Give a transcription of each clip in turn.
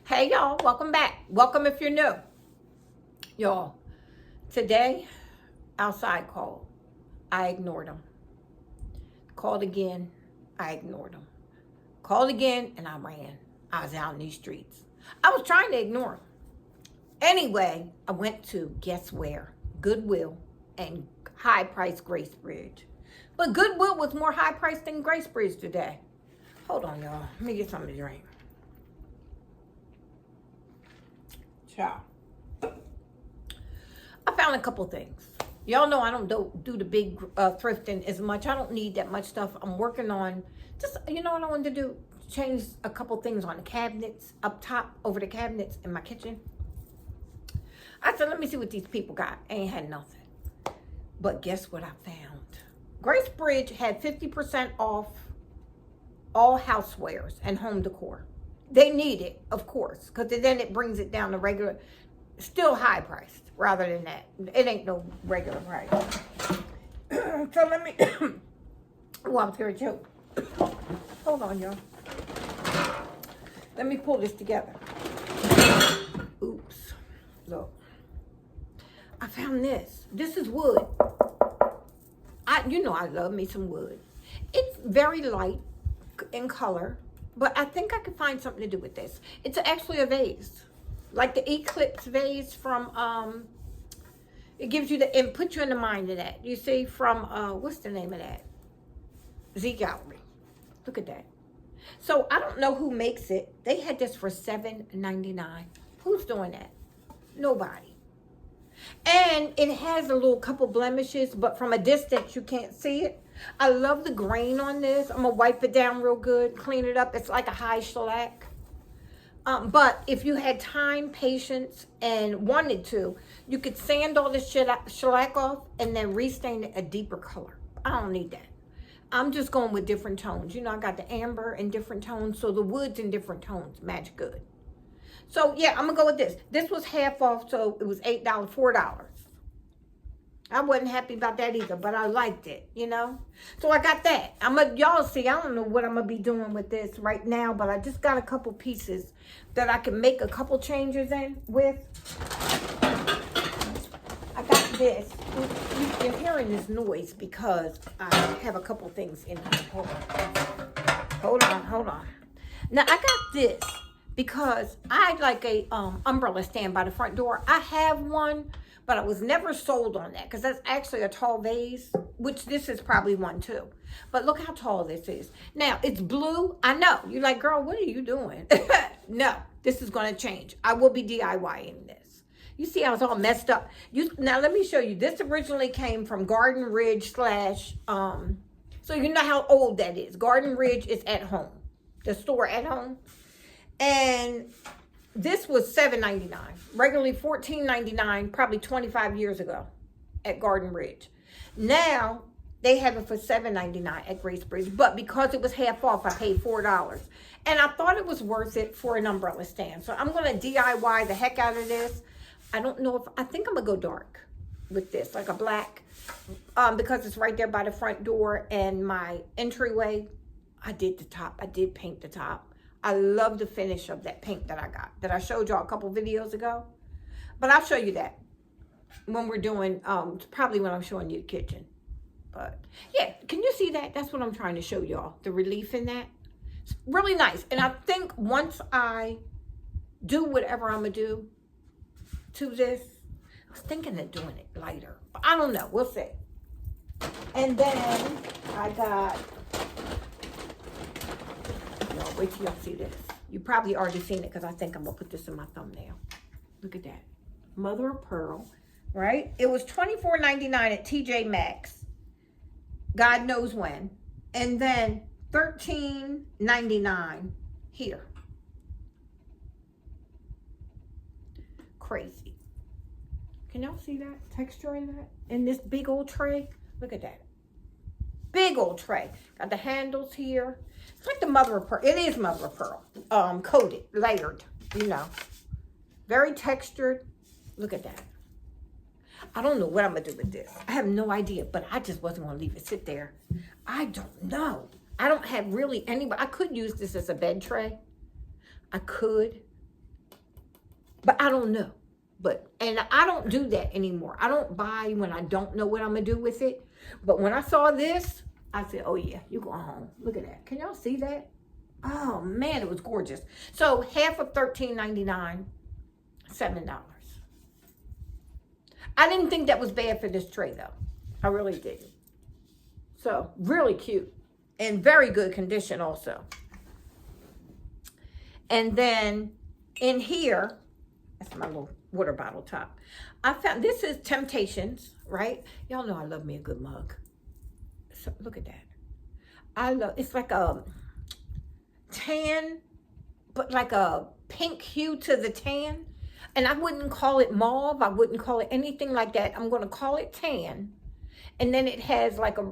Hey y'all, welcome back. Welcome if you're new. Y'all, today, outside call. I ignored them. Called again, I ignored them. Called again, and I ran. I was out in these streets. I was trying to ignore them. Anyway, I went to, guess where? Goodwill and high price Gracebridge. But Goodwill was more high priced than Gracebridge today. Hold on, y'all. Let me get something to drink. Ciao. I found a couple things. Y'all know I don't do the big thrifting as much. I don't need that much stuff. I'm working on just, you know what I wanted to do? Change a couple things on the cabinets, up top, over the cabinets in my kitchen. I said, let me see what these people got. I ain't had nothing. But guess what I found? Gracebridge had 50% off all housewares and home decor. They need it, of course, because then it brings it down to regular, still high priced rather than that. It ain't no regular price. So let me, oh, I'm very choked. Hold on, y'all. Let me pull this together. Oops. Look. I found this. This is wood. You know I love me some wood. It's very light in color, but I think I could find something to do with this. It's actually a vase. Like the Eclipse vase from, it gives you it puts you in the mind of that. You see from, what's the name of that? Z Gallery. Look at that. So I don't know who makes it. They had this for $7.99. Who's doing that? Nobody. And it has a little couple blemishes, but from a distance you can't see it. I love the grain on this. I'm going to wipe it down real good, clean it up. It's like a high shellac. But if you had time, patience, and wanted to, you could sand all this shellac off and then restain it a deeper color. I don't need that. I'm just going with different tones. You know, I got the amber in different tones, so the wood's in different tones. Match good. So, yeah, I'm going to go with this. This was half off, so it was $8, $4. I wasn't happy about that either, but I liked it, you know? So I got that. Y'all see, I don't know what I'm going to be doing with this right now, but I just got a couple pieces that I can make a couple changes with. I got this. You're hearing this noise because I have a couple things in here. Hold on. Now, I got this because I like a umbrella stand by the front door. I have one, but I was never sold on that because that's actually a tall vase, which this is probably one too. But look how tall this is. Now, it's blue. I know. You're like, girl, what are you doing? No, this is going to change. I will be DIYing this. You see how it's all messed up? Now, let me show you. This originally came from Garden Ridge / so you know how old that is. Garden Ridge is at home. The store at home. And this was $7.99, regularly $14.99, probably 25 years ago at Garden Ridge. Now, they have it for $7.99 at Gracebridge, but because it was half off, I paid $4. And I thought it was worth it for an umbrella stand. So I'm going to DIY the heck out of this. I don't know I think I'm going to go dark with this, like a black, because it's right there by the front door and my entryway. I did paint the top. I love the finish of that paint that I got, that I showed y'all a couple videos ago. But I'll show you that when we're doing, probably when I'm showing you the kitchen. But yeah, can you see that? That's what I'm trying to show y'all, the relief in that. It's really nice. And I think once I do whatever I'm going to do to this, I was thinking of doing it lighter. But I don't know. We'll see. And then I got... Wait till y'all see this. You probably already seen it because I think I'm going to put this in my thumbnail. Look at that. Mother of Pearl, right? It was $24.99 at TJ Maxx. God knows when. And then $13.99 here. Crazy. Can y'all see that texture in that? In this big old tray? Look at that. Big old tray. Got the handles here. It's like the mother of pearl. It is mother of pearl. Coated, layered, you know. Very textured. Look at that. I don't know what I'm going to do with this. I have no idea, but I just wasn't going to leave it sit there. I don't know. I don't have really anybody. I could use this as a bed tray. I could. But I don't know. And I don't do that anymore. I don't buy when I don't know what I'm going to do with it. But when I saw this, I said, oh yeah, you go home. Look at that. Can y'all see that? Oh man, it was gorgeous. So half of $13.99, $7. I didn't think that was bad for this tray though. I really didn't. So really cute and very good condition also. And then in here, that's my little water bottle top. I found, this is Temptations, right? Y'all know I love me a good mug. So look at that. I love, it's like a tan, but like a pink hue to the tan. And I wouldn't call it mauve. I wouldn't call it anything like that. I'm going to call it tan. And then it has like a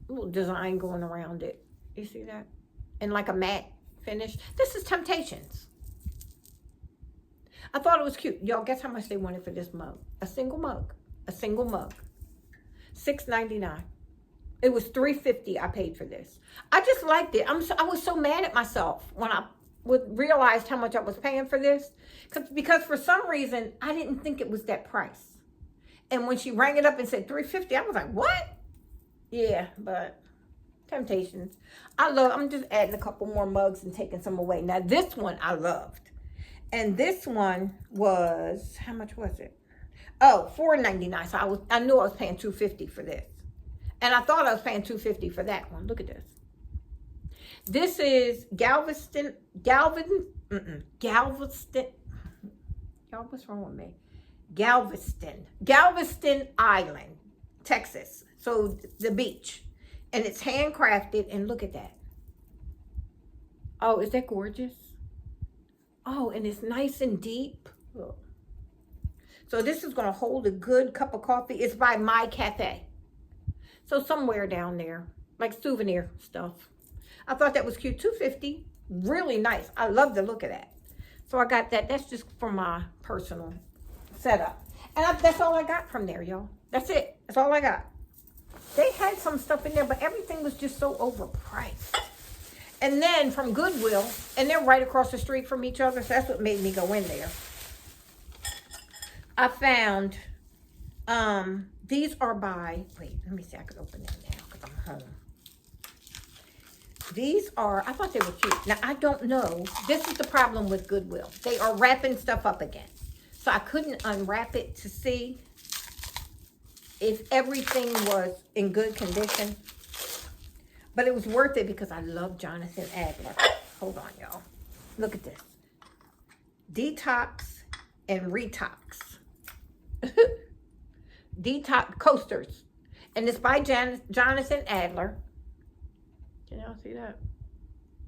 little design going around it. You see that? And like a matte finish. This is Temptations. I thought it was cute. Y'all, guess how much they wanted for this mug? A single mug. A single mug. $6.99. It was $3.50 I paid for this. I just liked it. I was so mad at myself when I realized how much I was paying for this. Because for some reason, I didn't think it was that price. And when she rang it up and said $3.50, I was like, what? Yeah, but Temptations. I'm just adding a couple more mugs and taking some away. Now, this one I loved. And this one was, how much was it? Oh, $4.99. So I knew I was paying $2.50 for this. And I thought I was paying $2.50 for that one. Look at this. This is Galveston. Y'all, what's wrong with me? Galveston Island, Texas. So the beach. And it's handcrafted. And look at that. Oh, is that gorgeous? Oh, and it's nice and deep. Look. So this is going to hold a good cup of coffee. It's by My Cafe. So somewhere down there, like souvenir stuff. I thought that was cute. $2.50. Really nice. I love the look of that. So I got that. That's just for my personal setup. And that's all I got from there, y'all. That's it. That's all I got. They had some stuff in there, but everything was just so overpriced. And then from Goodwill, and they're right across the street from each other, so that's what made me go in there. I found, these are by, wait, let me see, I could open them now because I'm home. These are, I thought they were cute. Now, I don't know. This is the problem with Goodwill. They are wrapping stuff up again. So I couldn't unwrap it to see if everything was in good condition. But it was worth it because I love Jonathan Adler. Hold on, y'all. Look at this. Detox and Retox. Detox coasters. And it's by Jonathan Adler. Can y'all see that?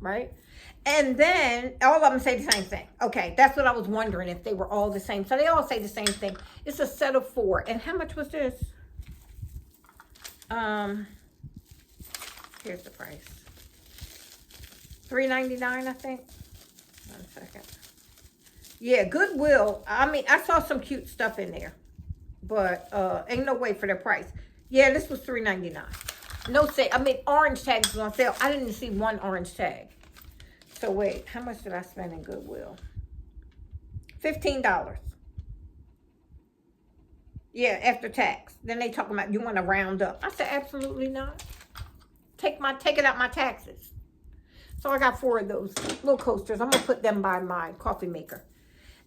Right? And then all of them say the same thing. Okay, that's what I was wondering, if they were all the same. So they all say the same thing. It's a set of 4. And how much was this? Here's the price. $3.99, I think. 1 second. Yeah, Goodwill. I mean, I saw some cute stuff in there. But ain't no way for the price. Yeah, this was $3.99. No sale. I mean, orange tags was on sale. I didn't see one orange tag. So wait, how much did I spend in Goodwill? $15. Yeah, after tax. Then they talking about you want to round up. I said absolutely not. Take it out my taxes. So I got 4 of those little coasters. I'm gonna put them by my coffee maker.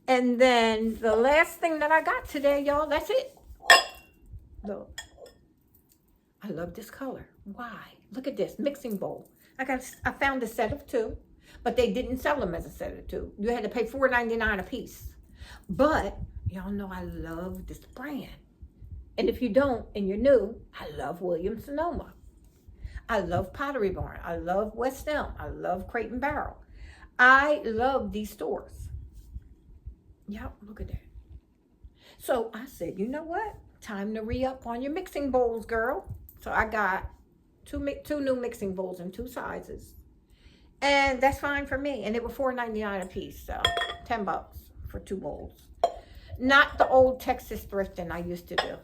And then the last thing that I got today, y'all, that's it. Look. I love this color. Why? Look at this mixing bowl. I found a set of 2, but they didn't sell them as a set of 2. You had to pay $4.99 a piece. But y'all know I love this brand. And if you don't and you're new, I love Williams-Sonoma. I love Pottery Barn. I love West Elm. I love Crate and Barrel. I love these stores. Yep, look at that. So I said, you know what? Time to re-up on your mixing bowls, girl. So I got two new mixing bowls in 2 sizes. And that's fine for me. And they were $4.99 a piece. So $10 for 2 bowls. Not the old Texas thrifting I used to do.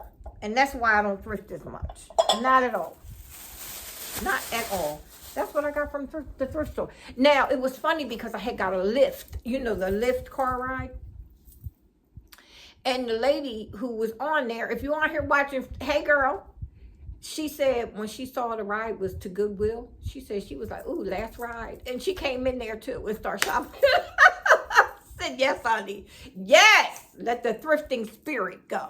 And that's why I don't thrift as much. Not at all. Not at all. That's what I got from the thrift store. Now, it was funny because I had got a Lyft, you know, the Lyft car ride. And the lady who was on there, if you're on here watching, hey girl, she said when she saw the ride was to Goodwill, she said she was like, ooh, last ride. And she came in there too and started shopping. I said, yes, honey. Yes, let the thrifting spirit go.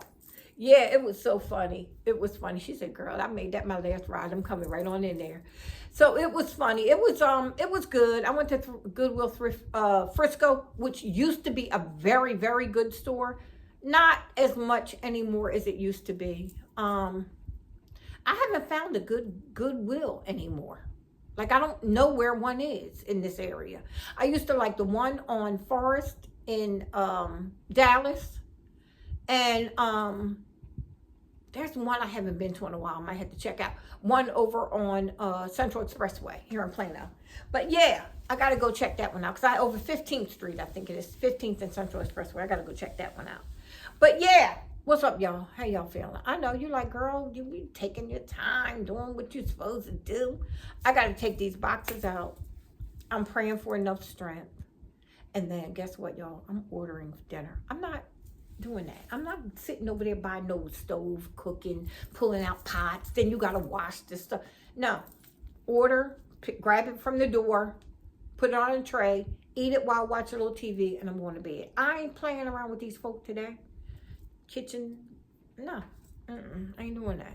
Yeah, it was so funny. It was funny. She said, girl, I made that my last ride. I'm coming right on in there. So it was funny. It was good. I went to Goodwill Frisco, which used to be a very, very good store. Not as much anymore as it used to be. I haven't found a good Goodwill anymore. Like, I don't know where one is in this area. I used to like the one on Forest in Dallas. And there's one I haven't been to in a while. I might have to check out. One over on Central Expressway here in Plano. But yeah, I got to go check that one out. Because over 15th Street, I think it is. 15th and Central Expressway. I got to go check that one out. But yeah, what's up, y'all? How y'all feeling? I know you're like, girl, you be taking your time, doing what you're supposed to do. I got to take these boxes out. I'm praying for enough strength. And then guess what, y'all? I'm ordering dinner. I'm not doing that. I'm not sitting over there by no stove, cooking, pulling out pots. Then you got to wash this stuff. No. Order, grab it from the door, put it on a tray, eat it while I watch a little TV, and I'm going to bed. I ain't playing around with these folk today. Kitchen, no, I ain't doing that.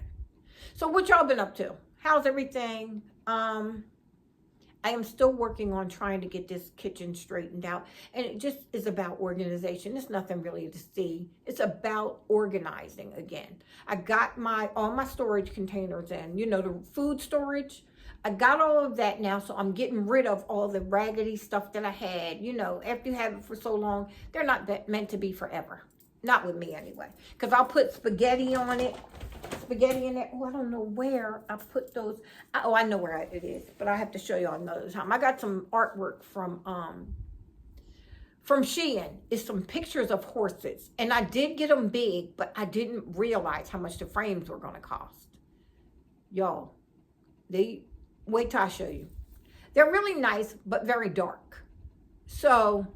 So what y'all been up to? How's everything? I am still working on trying to get this kitchen straightened out, and it just is about organization. It's nothing really to see. It's about organizing again. I got all my storage containers in, you know, the food storage. I got all of that now, so I'm getting rid of all the raggedy stuff that I had. You know, after you have it for so long, they're not meant to be forever. Not with me anyway. Because I'll put spaghetti on it. Spaghetti in there. Oh, I don't know where I put those. Oh, I know where it is. But I have to show you another time. I got some artwork from Shein. It's some pictures of horses. And I did get them big, but I didn't realize how much the frames were going to cost. Y'all, wait till I show you. They're really nice, but very dark. So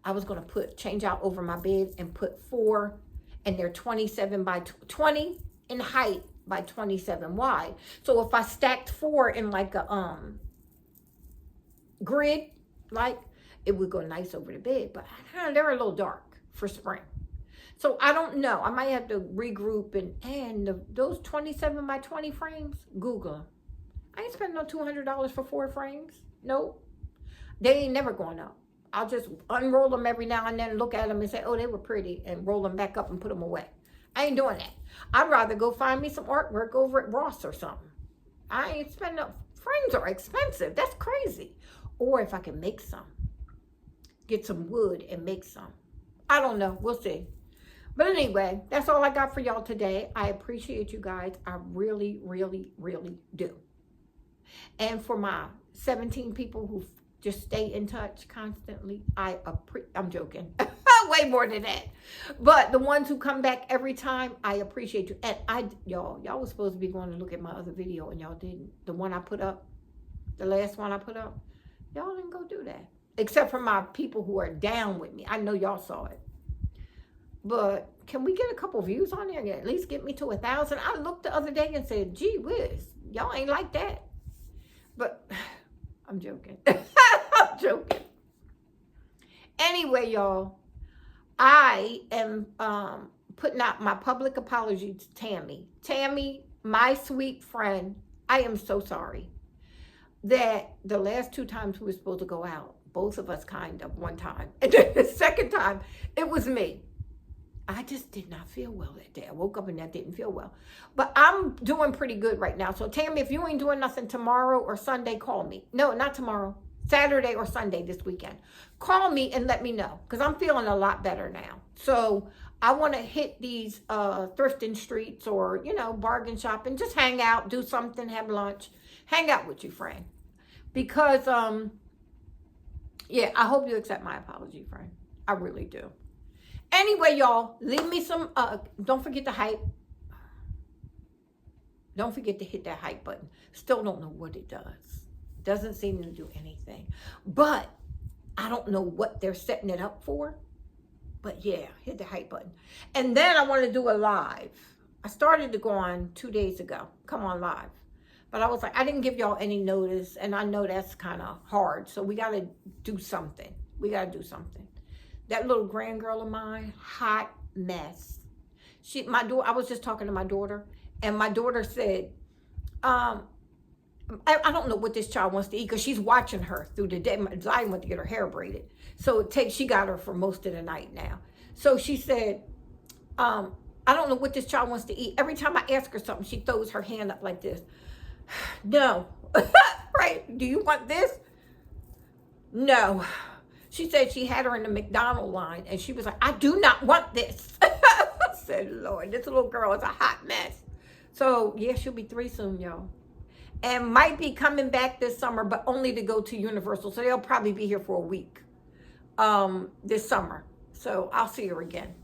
I was going to change out over my bed and put 4, and they're 27 by 20 in height by 27 wide. So if I stacked 4 in like a grid, like, it would go nice over the bed. But they're a little dark for spring. So I don't know. I might have to regroup and those 27 by 20 frames, Google them. I ain't spending no $200 for 4 frames. Nope. They ain't never going up. I'll just unroll them every now and then, look at them and say, oh, they were pretty, and roll them back up and put them away. I ain't doing that. I'd rather go find me some artwork over at Ross or something. I ain't spending up. Frames are expensive. That's crazy. Or if I can make some. Get some wood and make some. I don't know. We'll see. But anyway, that's all I got for y'all today. I appreciate you guys. I really, really, really do. And for my 17 people who just stay in touch constantly, I'm joking. Way more than that. But the ones who come back every time, I appreciate you. And y'all was supposed to be going to look at my other video, and y'all didn't. The one I put up, the last one I put up, y'all didn't go do that. Except for my people who are down with me. I know y'all saw it. But can we get a couple views on there and at least get me to 1,000? I looked the other day and said, gee whiz, y'all ain't like that. But I'm joking. I'm joking. Anyway, y'all, I am putting out my public apology to Tammy. Tammy, my sweet friend, I am so sorry that the last 2 times we were supposed to go out, both of us kind of one time. And then the second time, it was me. I just did not feel well that day. I woke up and I didn't feel well. But I'm doing pretty good right now. So, Tammy, if you ain't doing nothing tomorrow or Sunday, call me. No, not tomorrow. Saturday or Sunday this weekend. Call me and let me know. Because I'm feeling a lot better now. So, I want to hit these thrifting streets or, you know, bargain shopping. Just hang out, do something, have lunch. Hang out with your friend. Because, yeah, I hope you accept my apology, friend. I really do. Anyway, y'all, leave me some, don't forget to hype. Don't forget to hit that hype button. Still don't know what it does. Doesn't seem to do anything. But I don't know what they're setting it up for. But yeah, hit the hype button. And then I want to do a live. I started to go on 2 days ago. Come on live. But I was like, I didn't give y'all any notice. And I know that's kind of hard. So we got to do something. We got to do something. That little grand girl of mine, hot mess. I was just talking to my daughter. And my daughter said, I don't know what this child wants to eat because she's watching her through the day. Zion went to get her hair braided. So she got her for most of the night now. So she said, I don't know what this child wants to eat. Every time I ask her something, she throws her hand up like this. No. Right? Do you want this? No. She said she had her in the McDonald's line and she was like, I do not want this. I said, Lord, this little girl is a hot mess. So yeah, she'll be 3 soon, y'all. And might be coming back this summer, but only to go to Universal. So they'll probably be here for a week this summer. So I'll see her again.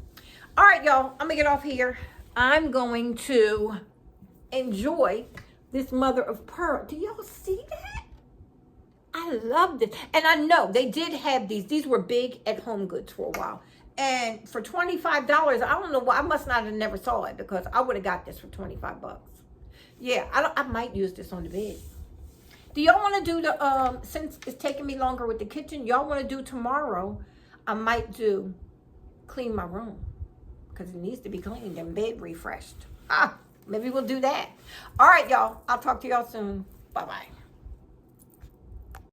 All right, y'all, I'm gonna get off here. I'm going to enjoy this mother of pearl. Do y'all see that? I love this. And I know they did have these. These were big at Home Goods for a while. And for $25, I don't know why. I must not have never saw it because I would have got this for 25 bucks. Yeah, I might use this on the bed. Do y'all want to do the, since it's taking me longer with the kitchen, y'all want to do tomorrow, I might do clean my room. Because it needs to be cleaned and bed refreshed. Maybe we'll do that. All right, y'all. I'll talk to y'all soon. Bye-bye.